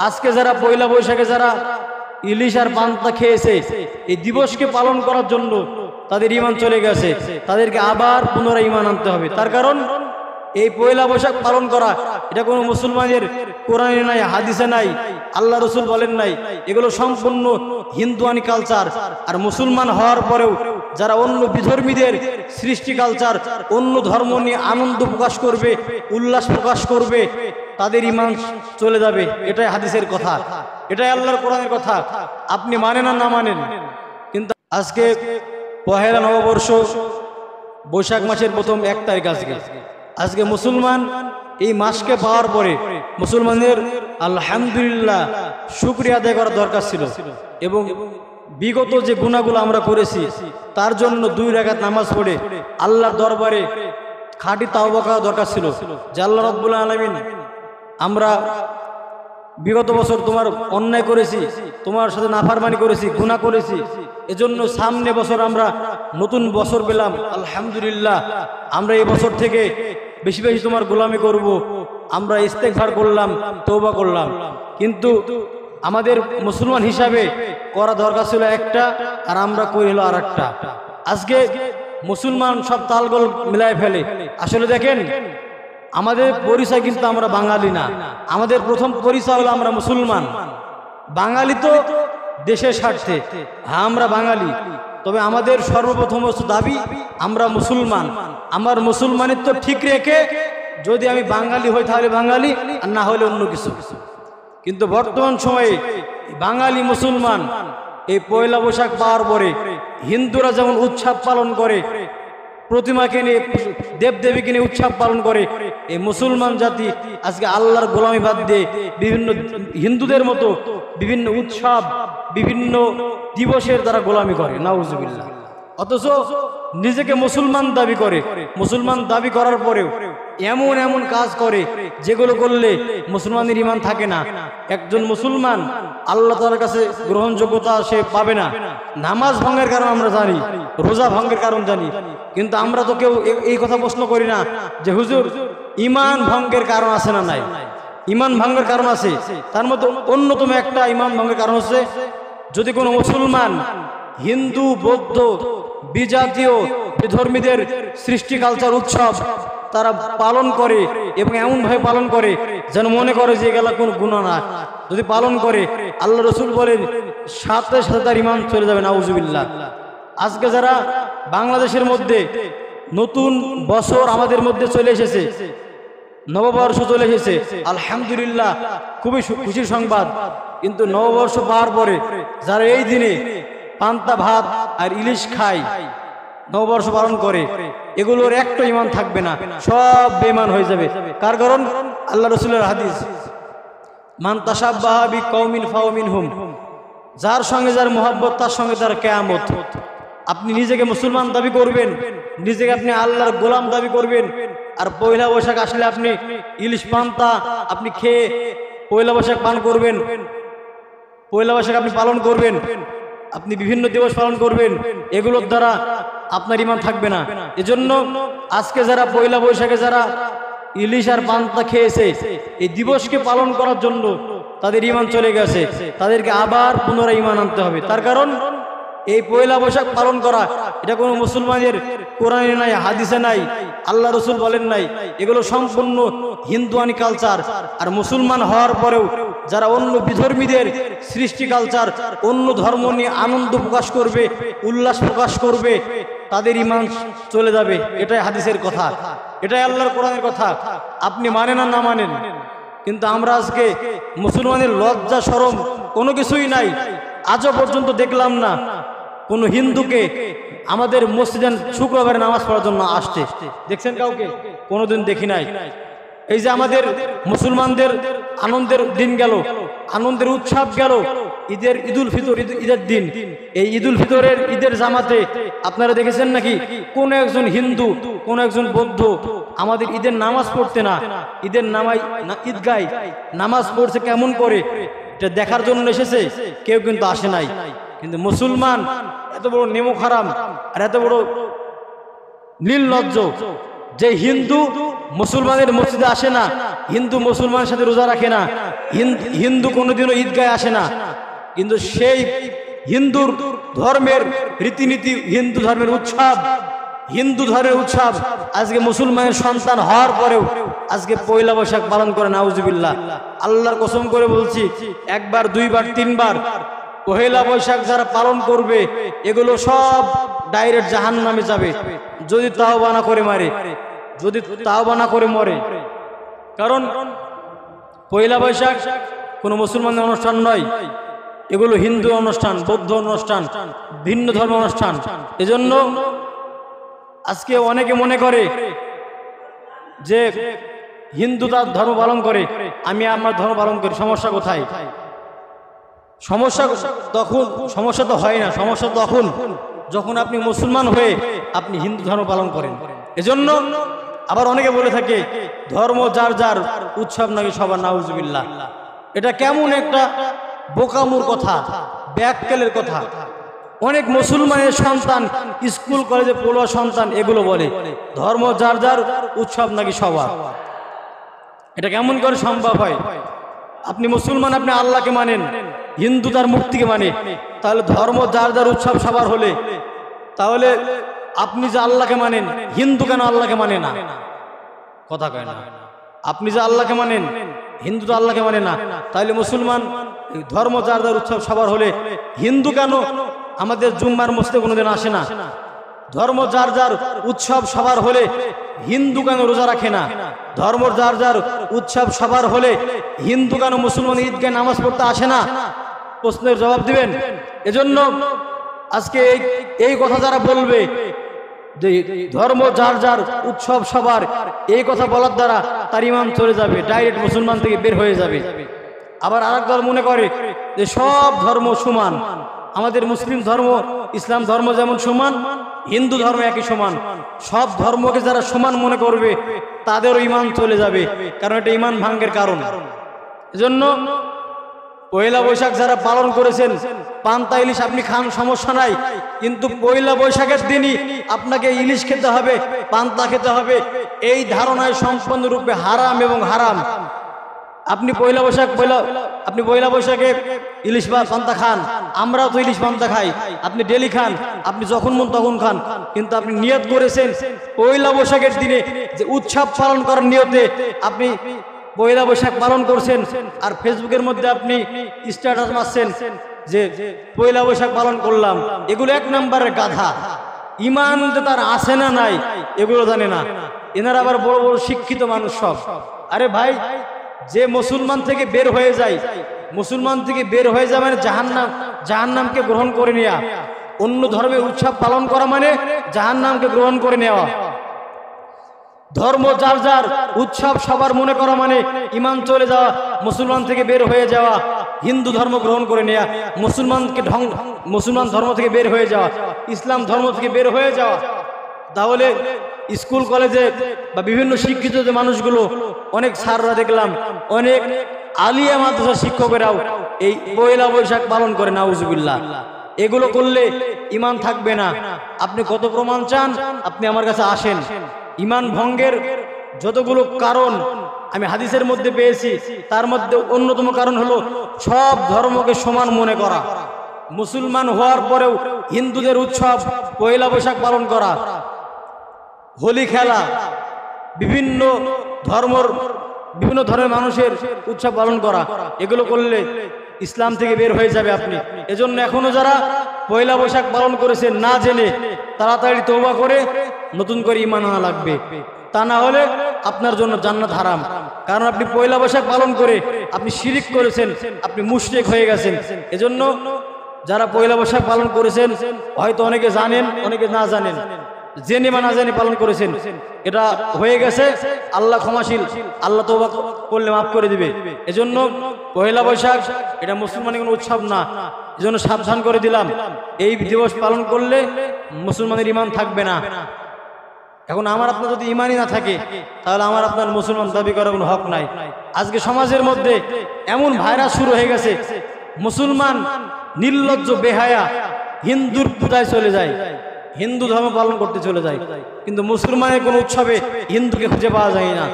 আজকে যারা পয়লা বৈশাখে যারা ইলিশ আর পান্তা খেয়েছে, এই দিবসকে পালন করার জন্য তাদের ঈমান চলে গেছে, তাদেরকে আবার পুনরায় ঈমান আনতে হবে। তার কারণ এই পয়লা বৈশাখ পালন করা এটা কোনো মুসলমানের কোরআনে নাই, হাদিসে নাই, আল্লাহ রসুল বলেন নাই। এগুলো সম্পূর্ণ হিন্দুয়ানি কালচার। আর মুসলমান হওয়ার পরেও যারা অন্য বিধর্মীদের সৃষ্টি কালচার, অন্য ধর্ম নিয়ে আনন্দ প্রকাশ করবে, উল্লাস প্রকাশ করবে, তাদের ঈমান চলে যাবে। এটাই হাদিসের কথা, এটাই আল্লাহর কোরআনের কথা। আপনি মানেন আর না মানেন, কিন্তু আজকে পহেলা নববর্ষ, বৈশাখ মাসের প্রথম 1 তারিখ। আজকে মুসলমান এই মাসকে পাওয়ার পরে মুসলমানদের আলহামদুলিল্লাহ শুকরিয়া আদায় করা দরকার ছিল। এবং বিগত যে গুনাহগুলো আমরা করেছি তার জন্য 2 রাকাত নামাজ পড়ে আল্লাহর দরবারে খাঁটি তাওবা করা দরকার ছিল যে আল্লাহ রাব্বুল আলামিন, আমরা বিগত বছর তোমার অন্যায় করেছি, তোমার সাথে নাফরমানি করেছি, গুনাহ করেছি, এজন্য সামনে বছর আমরা নতুন বছর পেলাম, আলহামদুলিল্লাহ আমরা এই বছর থেকে বেশি বেশি তোমার গোলামি করব। আমরা ইস্তেগফার করলাম, তওবা করলাম। কিন্তু আমাদের মুসলমান হিসাবে করা দরকার ছিল একটা, আর আমরা করি হলো আরেকটা। আজকে মুসলমান সব তালগোল মিলায় ফেলে। আসলে দেখেন, আমাদের পরিচয় কিন্তু আমরা বাঙালি না, আমাদের প্রথম পরিচয় হলো আমরা মুসলমান। বাঙালি তো দেশের স্বার্থে, হ্যাঁ আমরা বাঙালি, তবে আমাদের সর্বপ্রথম দাবি আমরা মুসলমান। আমার মুসলমানিত্ব ঠিক রেখে যদি আমি বাঙালি হই তাহলে বাঙালি, আর না হলে অন্য কিছু। কিন্তু বর্তমান সময়ে বাঙালি মুসলমান এই পয়লা বৈশাখ পাওয়ার পরে হিন্দুরা যেমন উৎসব পালন করে, প্রতিমাকে নিয়ে, দেবদেবীকে নিয়ে উৎসব পালন করে, এই মুসলমান জাতি আজকে আল্লাহর গোলামি বাদ দিয়ে বিভিন্ন হিন্দুদের মতো বিভিন্ন উৎসব, বিভিন্ন দিবসের দ্বারা গোলামি করে, নাউজুবিল্লাহ। অথচ নিজেকে মুসলমান দাবি করে, মুসলমান দাবি করার পরেও এমন এমন কাজ করে যেগুলো করলে মুসলমানের ঈমান থাকে না। একজন মুসলমান আল্লাহ তাআলার কাছে গ্রহণযোগ্যতা সে পাবে না। নামাজ ভঙ্গের কারণ আমরা জানি, রোজা ভঙ্গের কারণ জানি, কিন্তু আমরা তো কেউ এই কথা প্রশ্ন করি না যে হুজুর ঈমান ভঙ্গের কারণ আছে না নাই। ঈমান ভঙ্গের কারণ আছে, তার মধ্যে অন্যতম একটা ঈমান ভঙ্গের কারণ হচ্ছে যদি কোনো মুসলমান হিন্দু, বৌদ্ধ, বিজাতীয় বিধর্মীদের সৃষ্টি কালচার উৎসব তারা পালন করে এবং এমনভাবে পালন করে যেন মনে করে যে এগুলা কোনো গুনাহ না। যদি পালন করে, আল্লাহ রসুল বলেন সাথে সাথে তার ঈমান চলে যাবে, নাউজুবিল্লাহ। আজকে যারা বাংলাদেশের মধ্যে নতুন বছর আমাদের মধ্যে চলে এসেছে, নববর্ষ চলে এসেছে, আলহামদুলিল্লাহ খুবই খুশির সংবাদ। কিন্তু নববর্ষ পাওয়ার পরে যারা এই দিনে পান্তা ভাত আর ইলিশ খায়, নববর্ষ পালন করে, এগুলোর একটা ঈমান থাকবে না, সব বেঈমান হয়ে যাবে। কার কারণ? আল্লাহ রসুলের হাদিস, মান তাশাব্বাহা বিকওমিন ফাহুয়া মিনহুম, যার সঙ্গে যার মোহাব্বত তার সঙ্গে তার কিয়ামত। আপনি নিজেকে মুসলমান দাবি করবেন, নিজেকে আপনি আল্লাহর গোলাম দাবি করবেন, আর পয়লা বৈশাখ আসলে আপনি ইলিশ পান্তা আপনি খেয়ে পয়লা বৈশাখ পান করবেন, পয়লা বৈশাখ আপনি পালন করবেন, আপনি বিভিন্ন দিবস পালন করবেন, এগুলোর দ্বারা আপনার ঈমান থাকবে না। এজন্য আজকে যারা পয়লা বৈশাখে যারা ইলিশ আর পান্তা খেয়েছে, এই দিবসকে পালন করার জন্য তাদের ঈমান চলে গেছে, তাদেরকে আবার পুনরায় ঈমান আনতে হবে। তার কারণ এই পয়লা বৈশাখ পালন করা এটা কোনো মুসলমানের কোরআনে নাই, হাদিসে নাই, আল্লাহ রসুল বলেন নাই। এগুলো সম্পূর্ণ হিন্দুয়ানি কালচার। আর মুসলমান হওয়ার পরেও যারা অন্য বিধর্মীদের সৃষ্টি কালচার, অন্য ধর্ম নিয়ে আনন্দ প্রকাশ করবে, উল্লাস প্রকাশ করবে, তাদের ঈমান চলে যাবে। এটাই হাদিসের কথা, এটাই আল্লাহর কোরআনের কথা। আপনি মানেন আর না মানেন, কিন্তু আমরা আজকে মুসলমানের লজ্জা শরম কোনো কিছুই নাই। আজও পর্যন্ত দেখলাম না কোন হিন্দুকে আমাদের মসজিদে শুক্রবারে নামাজ পড়ার জন্য আসতে। দেখছেন কাউকে? কোনোদিন দেখি নাই। এই যে আমাদের মুসলমানদের আনন্দের দিন গেল, আনন্দের উৎসব গেল, ঈদুল ফিতর, ঈদের দিন, এই ঈদুল ফিতরের ঈদের জামাতে আপনারা দেখেছেন নাকি কোন একজন হিন্দু, কোন একজন বৌদ্ধ আমাদের ঈদের নামাজ পড়তে না, ঈদের নামাই ঈদগায় নামাজ পড়ছে কেমন করে এটা দেখার জন্য এসেছে? কেউ কিন্তু আসে নাই। কিন্তু মুসলমান এত বড় নেমো খারাম আর এত বড় নির্লজ্জ, যে হিন্দু মুসলমানের মসজিদে আসে না, হিন্দু মুসলমানের সাথে রোজা রাখে না, হিন্দু কোনোদিনও ঈদগাহে আসে না, কিন্তু সেই হিন্দুর ধর্মের রীতিনীতি, হিন্দু ধর্মের উৎসব, হিন্দু ধর্মের উৎসব আজকে মুসলমানের সন্তান হওয়ার পরেও আজকে পয়লা বৈশাখ পালন করে। নাউজুবিল্লাহ, আল্লাহর কসম করে বলছি, একবার, দুইবার, তিনবার পহেলা বৈশাখ যারা পালন করবে এগুলো সব ডাইরেক্ট জাহান্নামে যাবে, যদি তাওবা না করে মারে, যদি তাওবা না করে মরে। কারণ পয়লা বৈশাখ কোনো মুসলমানের অনুষ্ঠান নয়, এগুলো হিন্দু অনুষ্ঠান, বৌদ্ধ অনুষ্ঠান, ভিন্ন ধর্ম অনুষ্ঠান। এজন্য আজকে অনেকে মনে করে যে হিন্দু তার ধর্ম পালন করে, আমি আমার ধর্ম পালন করি, সমস্যা কোথায়? সমস্যা তখন, সমস্যা তো হয় না, সমস্যা তখন যখন আপনি মুসলমান হয়ে আপনি হিন্দু ধর্ম পালন করেন। এজন্য আবার অনেকে বলে থাকে ধর্ম যার যার, উৎসব নাকি সবার। নাউজুবিল্লাহ, এটা কেমন একটা বোকামুর কথা, ব্যাককেলের কথা। অনেক মুসলমানের সন্তান স্কুল কলেজে পড়ুয়া সন্তান এগুলো বলে ধর্ম যার যার, উৎসব নাকি সবার। এটা কেমন করে সম্ভব হয়? আপনি মুসলমান, আপনি আল্লাহকে মানেন, হিন্দু তার মুক্তিকে মানে, তাহলে ধর্ম যার যার, উৎসব সবার হলে তাহলে আপনি যে আল্লাহকে মানেন, হিন্দু কেন আল্লাহকে মানে না? কথা কয় না। আপনি যে আল্লাহকে মানেন, হিন্দু তো আল্লাহকে মানে না, তাহলে মুসলমান ধর্ম যার যার, উৎসব সবার হলে হিন্দু কেন আমাদের জুম্মার মসজিদে কোনোদিন আসে না? ধর্ম যার যার, উৎসব সবার হলে হিন্দু কেন রোজা রাখে না? ধর্ম যার যার, উৎসব সবার হলে হিন্দু কেন মুসলমান ঈদগাহে নামাজ পড়তে আসে না? প্রশ্নের জবাব দিবেন। এজন্য আজকে এই কথা যারা বলবে যে ধর্ম যার যার, উৎসব সবার, এই কথা বলার দ্বারা তার ঈমান চলে যাবে, ডাইরেক্ট মুসলমান থেকে বের হয়ে যাবে। আবার আরেক দল মনে করে যে সব ধর্ম সমান, আমাদের মুসলিম ধর্ম, ইসলাম ধর্ম যেমন সমান, হিন্দু ধর্ম একই সমান। সব ধর্মকে যারা সমান মনে করবে তাদেরও ঈমান চলে যাবে, কারণ এটা ঈমান ভাঙ্গের কারণ। এজন্য পয়লা বৈশাখ যারা পালন করেছেন, পান্তা ইলিশ আপনি খান, সমস্যা নাই, কিন্তু পয়লা বৈশাখের দিনই আপনাকে ইলিশ খেতে হবে, পান্তা খেতে হবে, এই ধারণায় সম্পূর্ণরূপে হারাম এবং হারাম। আপনি পয়লা বৈশাখে ইলিশ বা পান্তা খান, আমরাও তো ইলিশ পান্তা খাই, আপনি ডেলি খান, আপনি যখন মন তখন খান, কিন্তু আপনি নিয়ত করেছেন পয়লা বৈশাখের দিনে যে উৎসব পালন করার নিয়তে আপনি পয়লা বৈশাখ পালন করছেন, আর ফেসবুকের মধ্যে আপনি স্ট্যাটাস মারছেন যে পয়লা বৈশাখ পালন করলাম। এগুলো এক নম্বরের গাধা, ঈমান তার আছে না নাই এগুলো জানে না। এনারা আবার বড় বড় শিক্ষিত মানুষ সব। আরে ভাই, যে মুসলমান থেকে বের হয়ে যায়, মুসলমান থেকে বের হয়ে যায় মানে জাহান্নামকে গ্রহণ করে নেওয়া। অন্য ধর্মের উৎসব পালন করা মানে জাহান্নামকে গ্রহণ করে নেওয়া। ধর্ম যার যার, উৎসব সবার মনে করা মানে ঈমান চলে যাওয়া, মুসলমান থেকে বের হয়ে যাওয়া, হিন্দু ধর্ম গ্রহণ করে নেওয়া, মুসলমান ধর্ম থেকে বের হয়ে যাওয়া, ইসলাম ধর্ম থেকে বের হয়ে যাওয়া। তাহলে স্কুল কলেজে বা বিভিন্ন শিক্ষিত যে মানুষগুলো, অনেক স্যাররা দেখলাম, অনেক আলিয়া মাদ্রাসার শিক্ষকেরাও এই পয়লা বৈশাখ পালন করে। নাউজুবিল্লাহ, এগুলো করলে ঈমান থাকবে না। আপনি কত প্রমাণ চান আপনি আমার কাছে আসেন। ঈমান ভঙ্গের যতগুলো কারণ আমি হাদিসের মধ্যে পেয়েছি, তার মধ্যে অন্যতম কারণ হলো সব ধর্মকে সমান মনে করা। মুসলমান হওয়ার পরেও হিন্দুদের উৎসব পয়লা বৈশাখ পালন করা, হোলি খেলা, বিভিন্ন ধর্মের মানুষের উৎসব পালন করা, এগুলো করলে ইসলাম থেকে বের হয়ে যাবে আপনি। এজন্য এখনো যারা পয়লা বৈশাখ পালন করেছেন না জেনে, তাড়াতাড়ি তওবা করে নতুন করে ঈমান আনা লাগবে, তা না হলে আপনার জন্য জান্নাত হারাম। কারণ আপনি পয়লা বৈশাখ পালন করে আপনি শিরিক করেছেন, আপনি মুশরিক হয়ে গেছেন। এজন্য যারা পয়লা বৈশাখ পালন করেছেন, হয়তো অনেকে জানেন, অনেকে না জানেন, জেনে বা না জেনে পালন করেছেন, এটা হয়ে গেছে, আল্লাহ ক্ষমাশীল, আল্লাহ তওবা করলে মাফ করে দিবে। এজন্য পয়লা বৈশাখ এটা মুসলমানের কোনো উৎসব না, এজন্য সাবধান করে দিলাম। এই দিবস পালন করলে মুসলমানের ঈমান থাকবে না। এখন আমার আপনার যদি ঈমানই না থাকে, তাহলে আমার আপনার মুসলমান দাবি করার কোনো হক নাই। আজকে সমাজের মধ্যে এমন ভাইরাস শুরু হয়ে গেছে, মুসলমান নির্লজ্জ বেহায়া হিন্দুর পূজায় চলে যায়, হিন্দু ধর্ম পালন করতে চলে যায়, কিন্তু মুসলমানের কোনো উৎসবে হিন্দুকে খুঁজে পাওয়া যায় না।